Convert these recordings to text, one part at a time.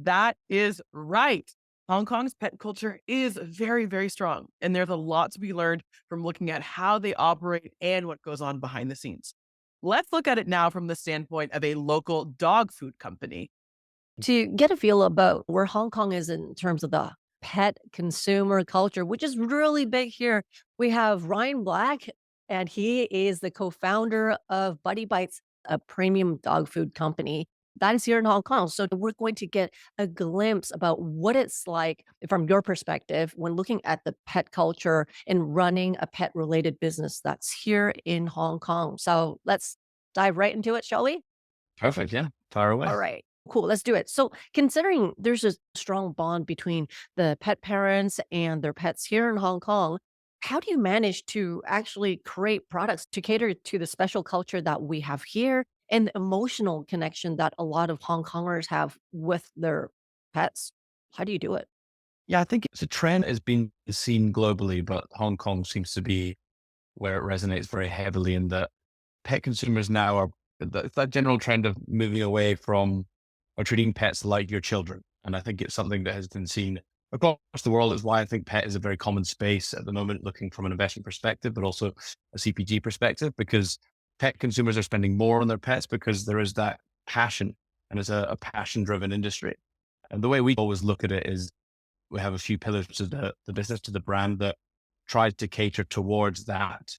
That is right. Hong Kong's pet culture is very, very strong, and there's a lot to be learned from looking at how they operate and what goes on behind the scenes. Let's look at it now from the standpoint of a local dog food company. To get a feel about where Hong Kong is in terms of the pet consumer culture, which is really big here, we have Ryan Black, and he is the co-founder of Buddy Bites, a premium dog food company that is here in Hong Kong. So we're going to get a glimpse about what it's like from your perspective when looking at the pet culture and running a pet related business that's here in Hong Kong. So let's dive right into it, shall we? Perfect. Yeah. Fire away. All right. Cool. Let's do it. So, considering there's a strong bond between the pet parents and their pets here in Hong Kong, how do you manage to actually create products to cater to the special culture that we have here and the emotional connection that a lot of Hong Kongers have with their pets? How do you do it? Yeah, I think it's a trend has been seen globally, but Hong Kong seems to be where it resonates very heavily in that pet consumers now are it's that general trend of moving away from or treating pets like your children. And I think it's something that has been seen across the world. It's why I think pet is a very common space at the moment, looking from an investment perspective, but also a CPG perspective, because pet consumers are spending more on their pets because there is that passion and it's a passion driven industry. And the way we always look at it is we have a few pillars to the business, to the brand that tries to cater towards that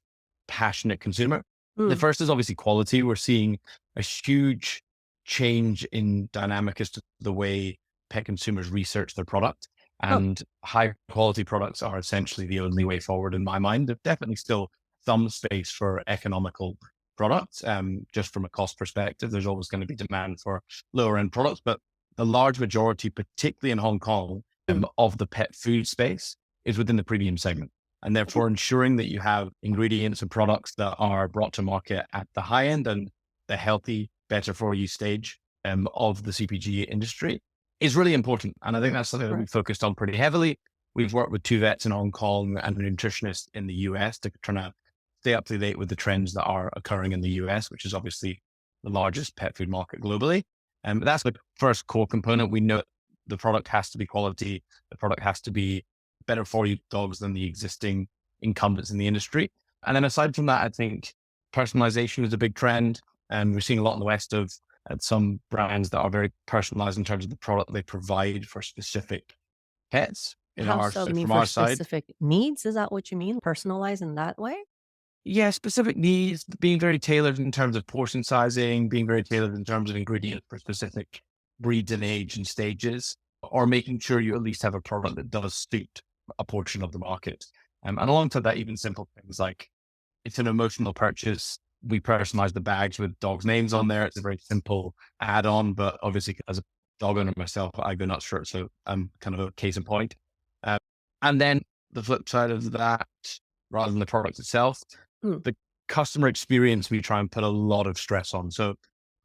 passionate consumer. The Mm. first is obviously quality. We're seeing a huge change in dynamic as to the way pet consumers research their product. Oh, And high quality products are essentially the only way forward in my mind. There's definitely still some space for economical products. Just from a cost perspective, there's always going to be demand for lower end products, but the large majority, particularly in Hong Kong, mm. of the pet food space is within the premium segment. And therefore ensuring that you have ingredients and products that are brought to market at the high end and the healthy, better for you stage of the CPG industry is really important. And I think that's something that we Right. focused on pretty heavily. We've worked with two vets in Hong Kong and a nutritionist in the US to try to stay up to date with the trends that are occurring in the US, which is obviously the largest pet food market globally. And that's the first core component. We know the product has to be quality. The product has to be better for you dogs than the existing incumbents in the industry. And then aside from that, I think personalization is a big trend. And we're seeing a lot in the West of some brands that are very personalized in terms of the product they provide for specific pets How so? You mean from for our side. specific needs? Is that what you mean? Personalized in that way? Yeah, specific needs, being very tailored in terms of portion sizing, being very tailored in terms of ingredients for specific breeds and age and stages, or making sure you at least have a product that does suit a portion of the market. And alongside that, even simple things like it's an emotional purchase. We personalize the bags with dogs' names on there. It's a very simple add-on, but obviously as a dog owner myself, I go nuts for it. So I'm kind of a case in point. Uh, and then the flip side of that, rather than the product itself, Mm, the customer experience we try and put a lot of stress on. So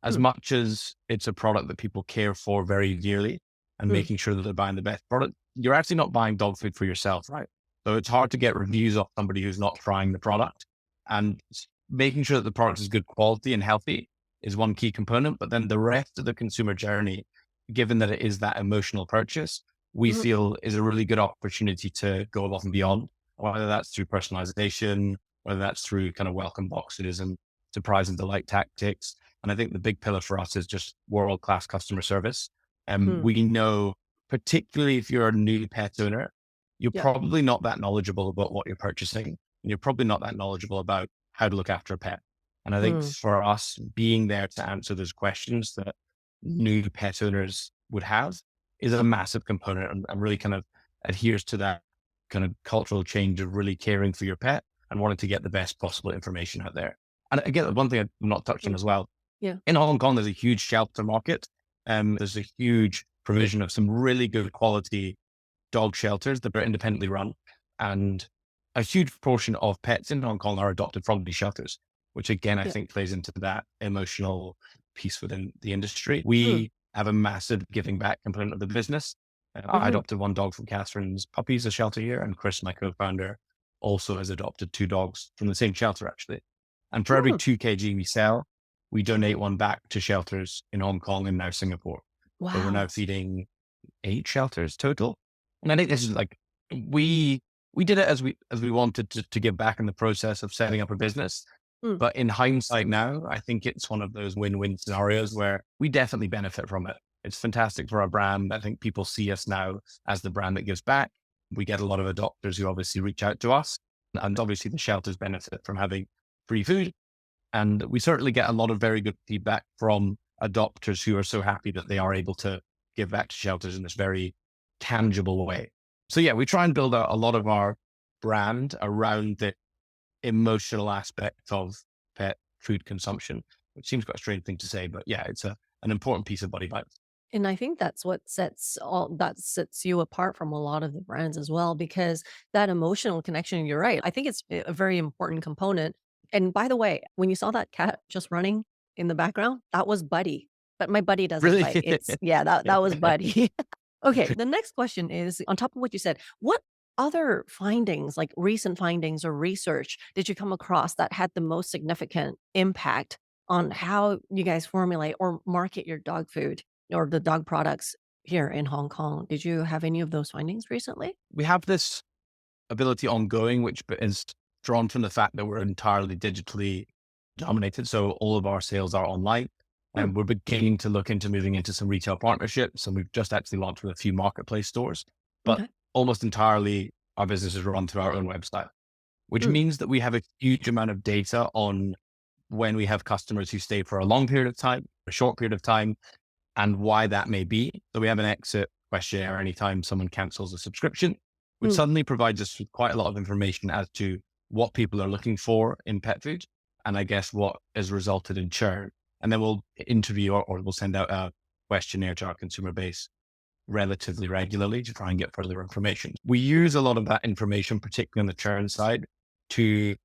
as mm, much as it's a product that people care for very dearly and mm. making sure that they're buying the best product, you're actually not buying dog food for yourself, right? So it's hard to get reviews off somebody who's not trying the product. And making sure that the product is good quality and healthy is one key component. But then the rest of the consumer journey, given that it is that emotional purchase, we Mhm. feel is a really good opportunity to go above and beyond, whether that's through personalization, whether that's through kind of welcome boxes and surprise and delight tactics. And I think the big pillar for us is just world class customer service. And Mm. we know, particularly if you're a new pet owner, you're Yep. probably not that knowledgeable about what you're purchasing. And you're probably not that knowledgeable about how to look after a pet. And I think Mm. for us, being there to answer those questions that new pet owners would have is a massive component and really kind of adheres to that kind of cultural change of really caring for your pet and wanting to get the best possible information out there. And again, one thing I'm not touching Mm. as well, Yeah. in Hong Kong, there's a huge shelter market. There's a huge provision of some really good quality dog shelters that are independently run. And a huge portion of pets in Hong Kong are adopted from these shelters, which again, I Yeah. think plays into that emotional piece within the industry. Mm. We have a massive giving back component of the business. I Mhm. adopted one dog from Catherine's Puppies, a shelter here, and Chris, my co-founder, also has adopted two dogs from the same shelter, actually. And for every Mm. 2 kg we sell, we donate one back to shelters in Hong Kong and now Singapore. So we're now Wow. feeding 8 shelters total. And I think this is like, we did it as we wanted to give back in the process of setting up a business. Mm. But in hindsight now, I think it's one of those win-win scenarios where we definitely benefit from it. It's fantastic for our brand. I think people see us now as the brand that gives back. We get a lot of adopters who obviously reach out to us. And obviously the shelters benefit from having free food. And we certainly get a lot of very good feedback from adopters who are so happy that they are able to give back to shelters in this very tangible way. So yeah, we try and build out a lot of our brand around the emotional aspect of pet food consumption, which seems quite a strange thing to say, but yeah, it's an important piece of Buddy Bites. And I think that's what sets you apart from a lot of the brands as well, because that emotional connection, you're right. I think it's a very important component. And by the way, when you saw that cat just running in the background, that was Buddy. But my buddy doesn't Really? bite. It's yeah, that was Buddy. Okay, the next question is on top of what you said, what other findings, like recent findings or research, did you come across that had the most significant impact on how you guys formulate or market your dog food or the dog products here in Hong Kong? Did you have any of those findings recently? We have this ability ongoing, which is drawn from the fact that we're entirely digitally dominated. So all of our sales are online. And we're beginning to look into moving into some retail partnerships. And we've just actually launched with a few marketplace stores, but Okay. almost entirely our business is run through our own website, which Mm, means that we have a huge amount of data on when we have customers who stay for a long period of time, a short period of time, and why that may be. So we have an exit questionnaire anytime someone cancels a subscription, which mm, suddenly provides us with quite a lot of information as to what people are looking for in pet food. And I guess what has resulted in churn. And then we'll interview or we'll send out a questionnaire to our consumer base relatively regularly to try and get further information. We use a lot of that information, particularly on the churn side, to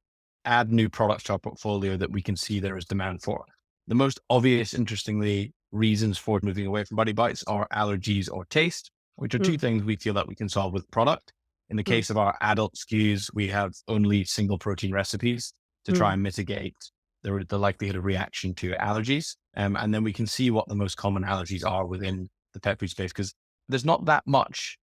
add new products to our portfolio that we can see there is demand for. The most obvious, interestingly, reasons for moving away from Buddy Bites are allergies or taste, which are two mm, things we feel that we can solve with product. In the mm, case of our adult SKUs, we have only single protein recipes to try mm, and mitigate the likelihood of reaction to allergies. And then we can see what the most common allergies are within the pet food space, because there's not that much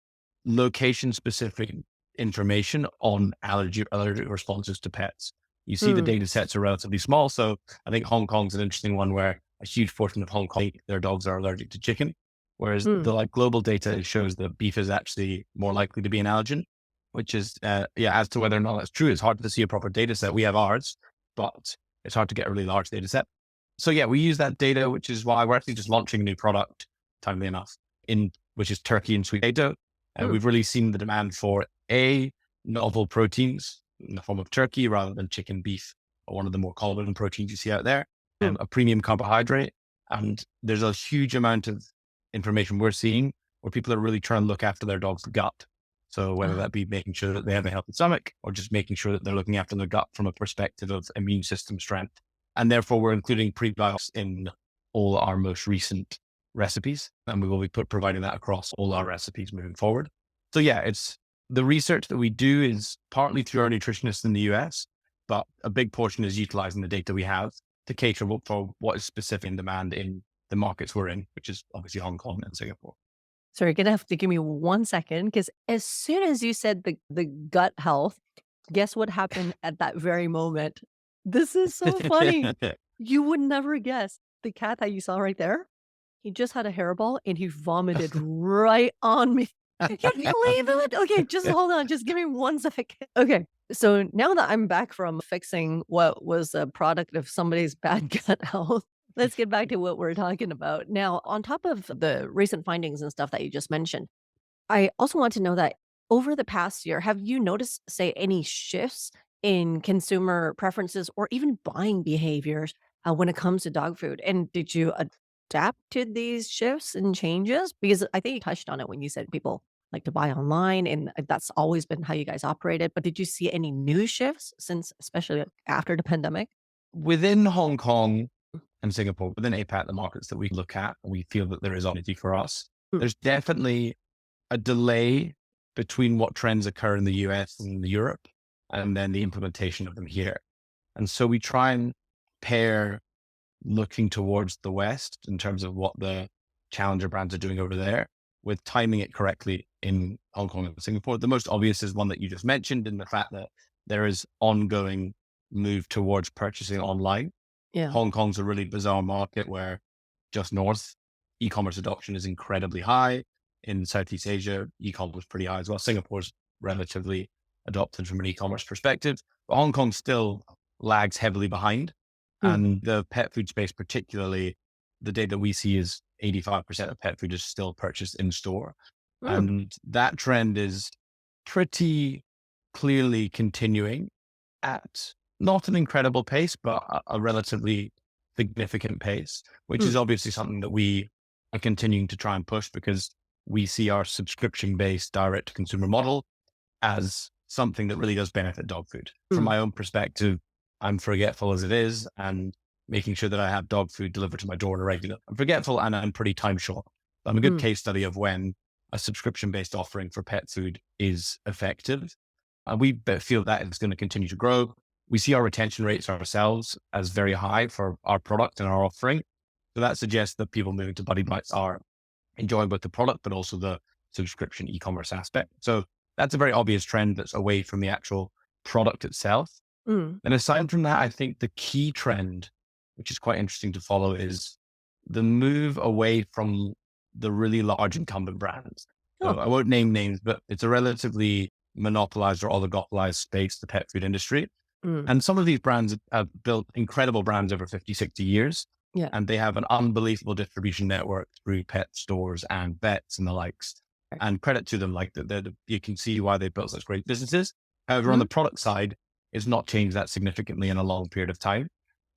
location specific information on allergic responses to pets. You see the mm, data sets are relatively small. So I think Hong Kong's an interesting one where a huge portion of Hong Kong, their dogs are allergic to chicken. Whereas mm. the like global data shows that beef is actually more likely to be an allergen, which is, as to whether or not that's true, it's hard to see a proper data set. We have ours, but it's hard to get a really large data set. So yeah, we use that data, which is why we're actually just launching a new product, timely enough, which is turkey and sweet potato. Mm. We've really seen the demand for novel proteins in the form of turkey rather than chicken, beef, or one of the more common proteins you see out there, Mm. a premium carbohydrate. And there's a huge amount of information we're seeing where people are really trying to look after their dog's gut. So whether Ah, that be making sure that they have a healthy stomach or just making sure that they're looking after their gut from a perspective of immune system strength. And therefore we're including prebiotics in all our most recent recipes. And we will be providing that across all our recipes moving forward. So yeah, it's the research that we do is partly through our nutritionists in the US, but a big portion is utilizing the data we have to cater for what is specific in demand in the markets we're in, which is obviously Hong Kong and Singapore. so you're gonna have to give me 1 second because as soon as you said the gut health, guess what happened at that very moment? This is so funny. You would never guess. The cat that you saw right there, he just had a hairball and he vomited right on me. Can you believe it? Okay, just hold on. Just give me 1 second. Okay. So now that I'm back from fixing what was a product of somebody's bad gut health, let's get back to what we're talking about. Now, on top of the recent findings and stuff that you just mentioned, I also want to know that over the past year, have you noticed, say, any shifts in consumer preferences or even buying behaviors when it comes to dog food? And did you adapt to these shifts and changes? Because I think you touched on it when you said people like to buy online, and that's always been how you guys operated. But did you see any new shifts since, especially after the pandemic? Within Hong Kong and Singapore, within APAC, the markets that we look at, we feel that there is opportunity for us. Mm, There's definitely a delay between what trends occur in the US and Europe and then the implementation of them here. And so we try and pair looking towards the West in terms of what the challenger brands are doing over there with timing it correctly in Hong Kong and Singapore. The most obvious is one that you just mentioned, in the fact that there is ongoing move towards purchasing online. Yeah. Hong Kong's a really bizarre market where just north, e-commerce adoption is incredibly high. In Southeast Asia, e-commerce is pretty high as well. Singapore's relatively adopted from an e-commerce perspective, but Hong Kong still lags heavily behind. Mm. And the pet food space, particularly, the data we see is 85% of pet food is still purchased in store. Mm. And that trend is pretty clearly continuing at not an incredible pace, but a relatively significant pace, which is obviously something that we are continuing to try and push, because we see our subscription-based direct-to-consumer model as something that really does benefit dog food. From my own perspective, I'm forgetful as it is, and making sure that I have dog food delivered to my door on a regular. I'm forgetful and I'm pretty time short. I'm a good case study of when a subscription-based offering for pet food is effective. And we feel that it's going to continue to grow. We see our retention rates ourselves as very high for our product and our offering. So that suggests that people moving to Buddy Bites are enjoying both the product, but also the subscription e-commerce aspect. So that's a very obvious trend that's away from the actual product itself. And aside from that, I think the key trend, which is quite interesting to follow, is the move away from the really large incumbent brands. So I won't name names, but it's a relatively monopolized or oligopolized space, the pet food industry. And some of these brands have built incredible brands over 50, 60 years. Yeah. And they have an unbelievable distribution network through pet stores and vets and the likes. Right. And credit to them, like you can see why they built such great businesses. However, on the product side, it's not changed that significantly in a long period of time.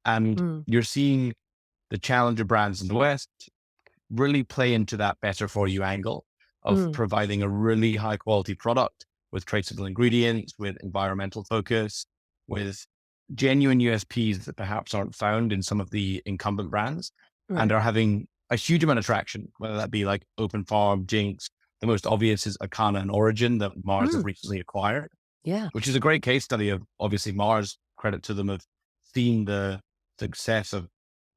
And you're seeing the challenger brands in the West really play into that better for you angle of providing a really high quality product with traceable ingredients, with environmental focus, with genuine USPs that perhaps aren't found in some of the incumbent brands, and are having a huge amount of traction, whether that be like Open Farm, Jinx. The most obvious is Acana and Origin that Mars have recently acquired. Yeah. Which is a great case study of, obviously, Mars, credit to them, of seeing the success of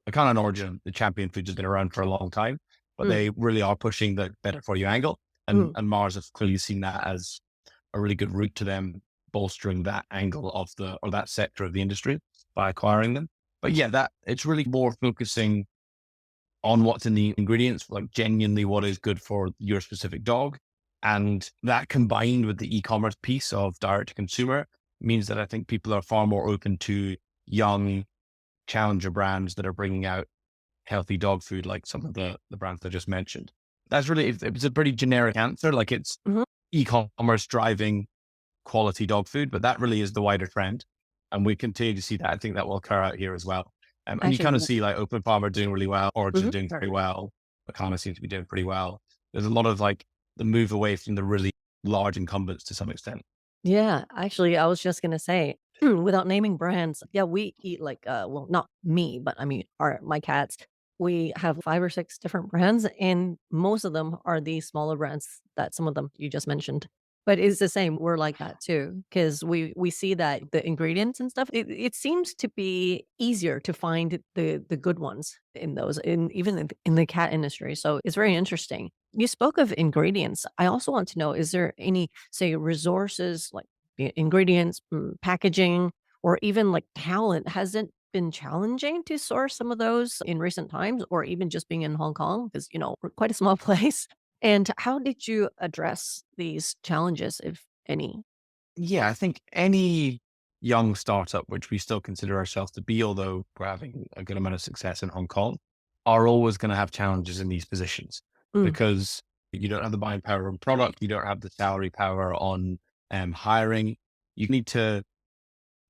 Acana and Origin. The champion foods has been around for a long time, but they really are pushing the better for you angle. And Mars have clearly seen that as a really good route to them bolstering that angle of that sector of the industry by acquiring them. But yeah, that it's really more focusing on what's in the ingredients, like genuinely what is good for your specific dog. And that combined with the e-commerce piece of direct to consumer means that I think people are far more open to young challenger brands that are bringing out healthy dog food, like some of the brands I just mentioned. That's really, it's a pretty generic answer. Like it's e-commerce driving quality dog food, but that really is the wider trend. And we continue to see that. I think that will occur out here as well. And you kind of see like Open Farm are doing really well, Origin doing very well, Acana seems to be doing pretty well. There's a lot of like the move away from the really large incumbents to some extent. Yeah, actually, I was just gonna say, without naming brands, yeah, we eat like, well, not me, but I mean, my cats. We have 5 or 6 different brands, and most of them are these smaller brands that some of them you just mentioned. But it's the same. We're like that too, because we see that the ingredients and stuff. It seems to be easier to find the good ones in those, even in the cat industry. So it's very interesting. You spoke of ingredients. I also want to know, is there any, say, resources like ingredients, packaging, or even like talent? Has it been challenging to source some of those in recent times, or even just being in Hong Kong? Because, we're quite a small place. And how did you address these challenges, if any? Yeah, I think any young startup, which we still consider ourselves to be, although we're having a good amount of success in Hong Kong, are always going to have challenges in these positions because you don't have the buying power on product, you don't have the salary power on hiring. You need to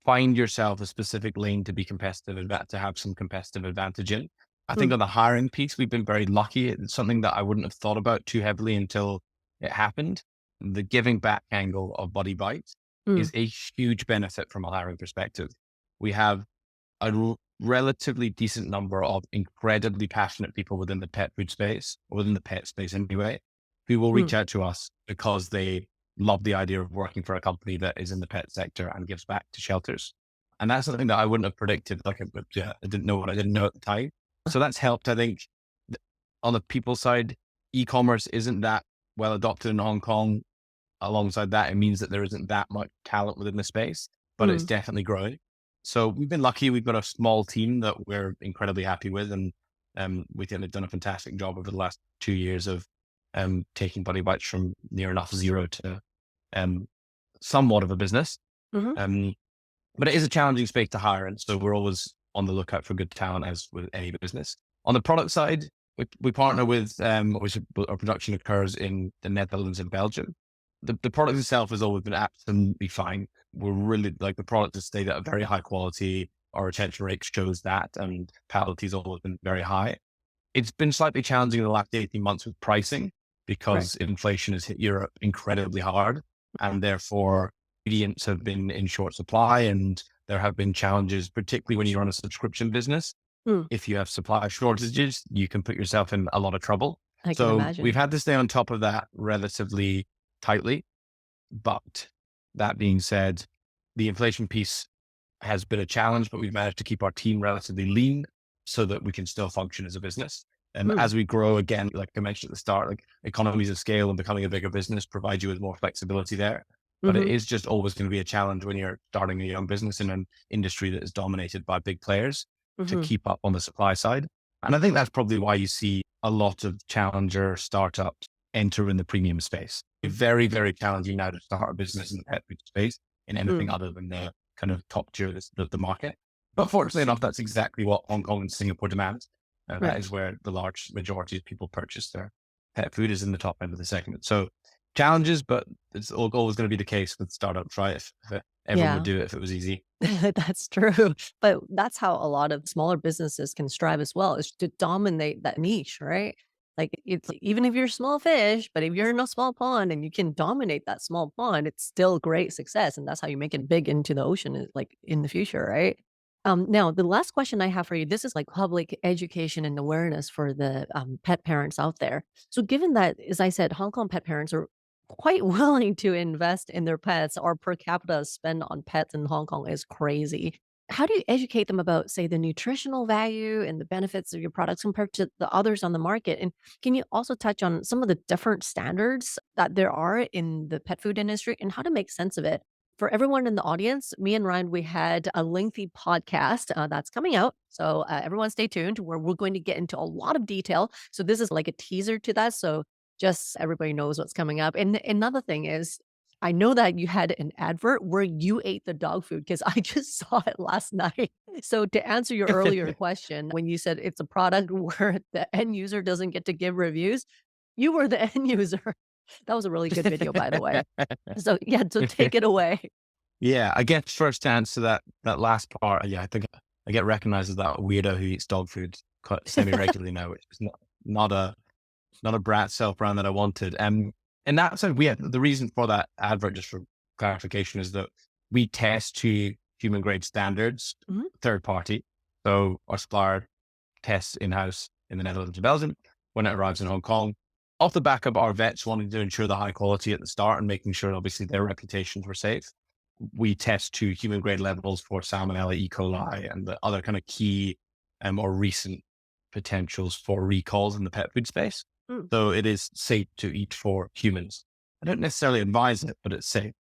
find yourself a specific lane to be competitive and to have some competitive advantage in. I think on the hiring piece, we've been very lucky. It's something that I wouldn't have thought about too heavily until it happened. The giving back angle of Buddy Bites is a huge benefit from a hiring perspective. We have a relatively decent number of incredibly passionate people within the pet food space, or within the pet space anyway, who will reach out to us because they love the idea of working for a company that is in the pet sector and gives back to shelters. And that's something that I wouldn't have predicted. Like I didn't know what I didn't know at the time. So that's helped. I think on the people side, e-commerce isn't that well adopted in Hong Kong. Alongside that, it means that there isn't that much talent within the space, but it's Mm, definitely growing. So we've been lucky. We've got a small team that we're incredibly happy with, and we think they've done a fantastic job over the last 2 years of taking Buddy Bites from near enough zero to um, somewhat of a business. mhm, Um, but it is a challenging space to hire, and so we're always on the lookout for good talent, as with any business. On the product side, we partner with, which our production occurs in the Netherlands and Belgium. The product itself has always been absolutely fine. We're really like the product has stayed at a very high quality. Our retention rate shows that, and quality's always been very high. It's been slightly challenging in the last 18 months with pricing right. because inflation has hit Europe incredibly hard, and therefore ingredients have been in short supply, and there have been challenges, particularly when you run a subscription business. Mm, If you have supply shortages, you can put yourself in a lot of trouble. I can So we've imagine. had to stay on top of that relatively tightly. But that being said, the inflation piece has been a challenge, but we've managed to keep our team relatively lean so that we can still function as a business. And Mm, as we grow again, like I mentioned at the start, like economies of scale and becoming a bigger business provide you with more flexibility there. But it mhm, is just always going to be a challenge when you're starting a young business in an industry that is dominated by big players to mhm, keep up on the supply side. And I think that's probably why you see a lot of challenger startups enter in the premium space. It's very, very challenging now to start a business in the pet food space in anything mm. other than the kind of top tier of the market. But fortunately enough, that's exactly what Hong Kong and Singapore demand. That Right. is where the large majority of people purchase their pet food is in the top end of the segment. So challenges, but it's always going to be the case with startups, right? If everyone would Yeah. do it if it was easy. That's true. But that's how a lot of smaller businesses can strive as well, is to dominate that niche, right? Like it's even if you're a small fish, but if you're in a small pond and you can dominate that small pond, it's still great success. And that's how you make it big into the ocean like in the future, right? Now the last question I have for you, this is like public education and awareness for the pet parents out there. So given that, as I said, Hong Kong pet parents are quite willing to invest in their pets. Our per capita spend on pets in Hong Kong is crazy. How do you educate them about, say, the nutritional value and the benefits of your products compared to the others on the market? And can you also touch on some of the different standards that there are in the pet food industry and how to make sense of it? For everyone in the audience, me and Ryan, we had a lengthy podcast that's coming out. So everyone stay tuned where we're going to get into a lot of detail. So this is like a teaser to that. So just everybody knows what's coming up. And another thing is, I know that you had an advert where you ate the dog food because I just saw it last night. So to answer your earlier question, when you said it's a product where the end user doesn't get to give reviews, you were the end user. That was a really good video, by the way. So yeah, so take it away. Yeah, I guess first to answer that last part, yeah, I think I get recognized as that weirdo who eats dog food quite semi-regularly now, which is not a not a brat self brand that I wanted. And that said, the reason for that advert, just for clarification, is that we test to human grade standards, Mhm. third party. So our supplier tests in house in the Netherlands and Belgium when it arrives in Hong Kong. Off the back of our vets wanting to ensure the high quality at the start and making sure obviously their reputations were safe, we test to human grade levels for Salmonella, E. coli, and the other kind of key or recent potentials for recalls in the pet food space. Mm. So it is safe to eat for humans. I don't necessarily advise it, but it's safe.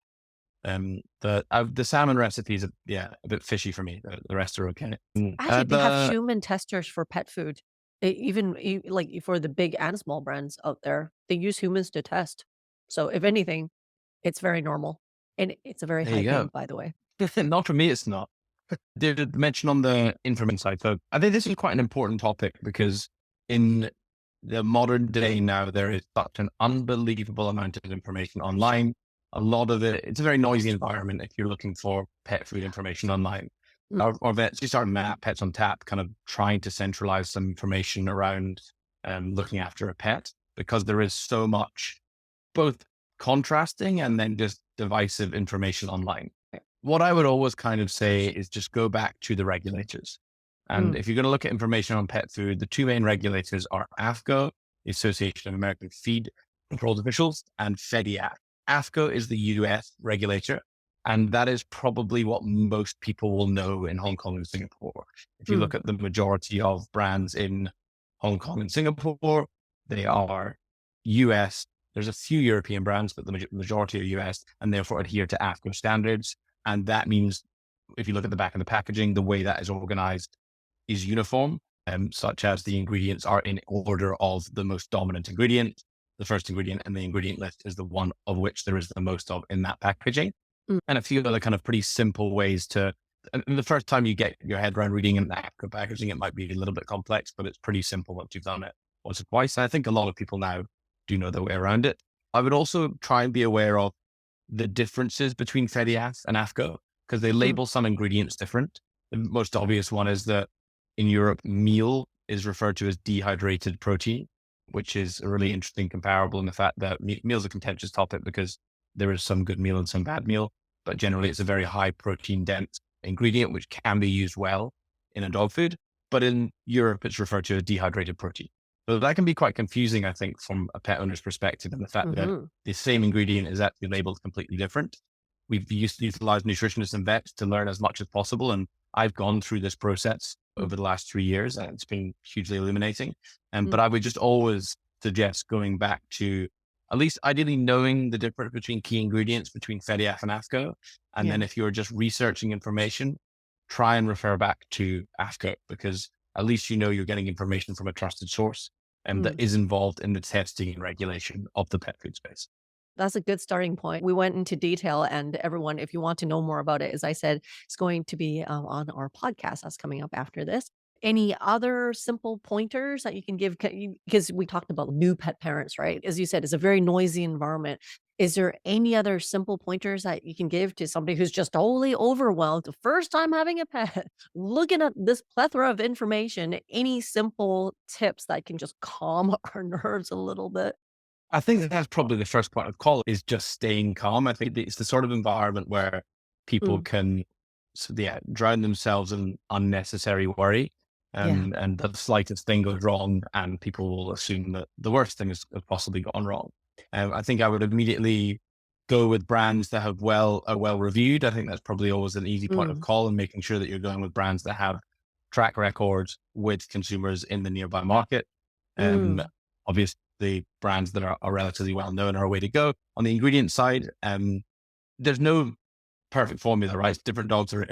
The salmon recipes are a bit fishy for me. The rest are okay. Actually, they have The human testers for pet food. Even like for the big and small brands out there, they use humans to test. So if anything, it's very normal, and it's a very There high you paying, go. by the way. Not for me, it's not. Did mention on the information side. So I think this is quite an important topic because in the modern day now, there is such an unbelievable amount of information online. A lot of it's a very noisy environment if you're looking for pet food information online. Mm, Our vets just started Map Pets on Tap, kind of trying to centralize some information around looking after a pet because there is so much both contrasting and then just divisive information online. What I would always kind of say is just go back to the regulators. And mm, if you're going to look at information on pet food, the two main regulators are AFCO, the Association of American Feed Control Officials, and FEDIAC. AFCO is the US regulator, and that is probably what most people will know in Hong Kong and Singapore. If you mm, look at the majority of brands in Hong Kong and Singapore, they are US There's a few European brands, but the majority are US and therefore adhere to AFCO standards. And that means if you look at the back of the packaging, the way that is organized is uniform, such as the ingredients are in order of the most dominant ingredient. The first ingredient in the ingredient list is the one of which there is the most of in that packaging. Mm. And a few other kind of pretty simple ways to, and the first time you get your head around reading in the AFCO packaging, it might be a little bit complex, but it's pretty simple once you've done it once or twice. And I think a lot of people now do know their way around it. I would also try and be aware of the differences between FEDIAF and AFCO because they label some ingredients different. The most obvious one is that in Europe, meal is referred to as dehydrated protein, which is a really interesting comparable in the fact that meal is a contentious topic because there is some good meal and some bad meal, but generally it's a very high protein dense ingredient, which can be used well in a dog food. But in Europe, it's referred to as dehydrated protein. So that can be quite confusing, I think, from a pet owner's perspective, and the fact that the same ingredient is actually labeled completely different. We've utilized nutritionists and vets to learn as much as possible. And I've gone through this process over the last 3 years, and it's been hugely illuminating. But I would just always suggest going back to at least ideally knowing the difference between key ingredients between FEDIAF and AFCO. And then if you're just researching information, try and refer back to AFCO, because at least you know you're getting information from a trusted source and that is involved in the testing and regulation of the pet food space. That's a good starting point. We went into detail, and everyone, if you want to know more about it, as I said, it's going to be on our podcast that's coming up after this. Any other simple pointers that you can give? Because we talked about new pet parents, right? As you said, it's a very noisy environment. Is there any other simple pointers that you can give to somebody who's just totally overwhelmed, the first time having a pet, looking at this plethora of information? Any simple tips that can just calm our nerves a little bit? I think that's probably the first point of call is just staying calm. I think it's the sort of environment where people Mm, can, drown themselves in unnecessary worry. yeah. And the slightest thing goes wrong and people will assume that the worst thing has possibly gone wrong. I think I would immediately go with brands that are well reviewed. I think that's probably always an easy point of Mm, call, and making sure that you're going with brands that have track records with consumers in the nearby market. Um, mm, Obviously, brands that are relatively well known are a way to go. On the ingredient side, there's no perfect formula, right? Different dogs are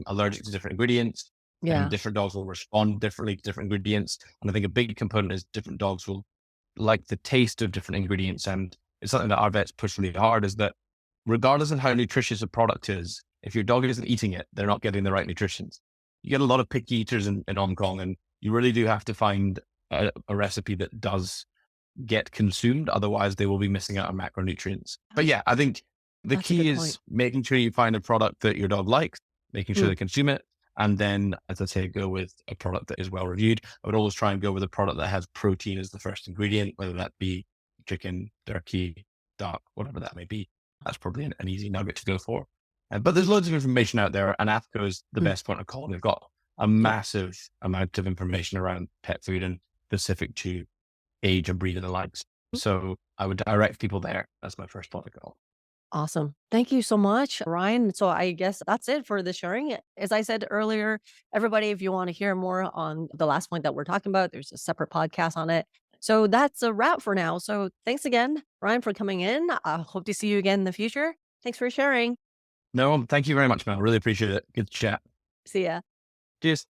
allergic to different ingredients, and yeah. different dogs will respond differently to different ingredients. And I think a big component is different dogs will like the taste of different ingredients. And it's something that our vets push really hard, is that regardless of how nutritious a product is, if your dog isn't eating it, they're not getting the right nutrition. You get a lot of picky eaters in Hong Kong, and you really do have to find a recipe that does get consumed. Otherwise, they will be missing out on macronutrients. But yeah, I think the That's a key good is point. making sure you find a product that your dog likes, making sure Mm, they consume it. And then, as I say, go with a product that is well reviewed. I would always try and go with a product that has protein as the first ingredient, whether that be chicken, turkey, duck, whatever that may be. That's probably an easy nugget to go for. But there's loads of information out there, and AFCO is the mm, best point of call. They've got a yeah. massive amount of information around pet food and specific to age and breed and the likes. So I would direct people there. That's my first point of call. Awesome. Thank you so much, Ryan. So I guess that's it for the sharing. As I said earlier, everybody, if you want to hear more on the last point that we're talking about, there's a separate podcast on it. So that's a wrap for now. So thanks again, Ryan, for coming in. I hope to see you again in the future. Thanks for sharing. No, thank you very much, man. Really appreciate it. Good chat. See ya. Cheers.